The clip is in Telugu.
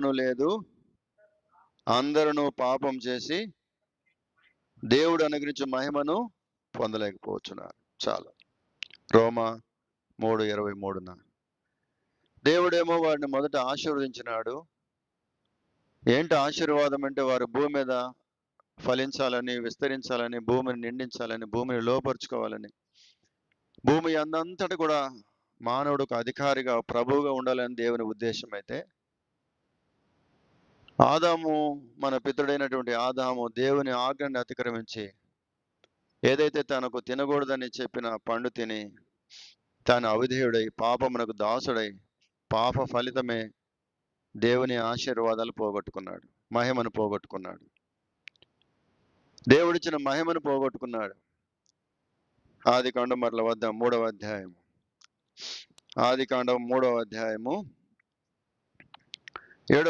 మార్గమును లేదు, అందరూ పాపం చేసి దేవుడు అనుగ్రహించే మహిమను పొందలేకపోతున్నారు. చాలు. రోమా 3:23. దేవుడేమో వాడిని మొదట ఆశీర్వదించినాడు. ఏంటి ఆశీర్వాదం అంటే, వారు భూమి మీద ఫలించాలని, విస్తరించాలని, భూమిని నిండించాలని, భూమిని లోపరుచుకోవాలని, భూమి అందంతటి కూడా మానవుడు ఒక అధికారిగా, ప్రభువుగా ఉండాలని దేవుని ఉద్దేశం అయితే, ఆదాము, మన పితరుడైనటువంటి ఆదాము దేవుని ఆజ్ఞని అతిక్రమించి ఏదైతే తనకు తినకూడదని చెప్పిన పండు తిని తాను అవిధేయుడై పాపమునకు దాసుడై పాప ఫలితమే దేవుని ఆశీర్వాదాలు పోగొట్టుకున్నాడు, మహిమను పోగొట్టుకున్నాడు. దేవుడిచ్చిన మహిమను పోగొట్టుకున్నాడు. ఆదికాండం మరల వద్ద 3వ అధ్యాయం. ఆదికాండం 3వ అధ్యాయము 7వ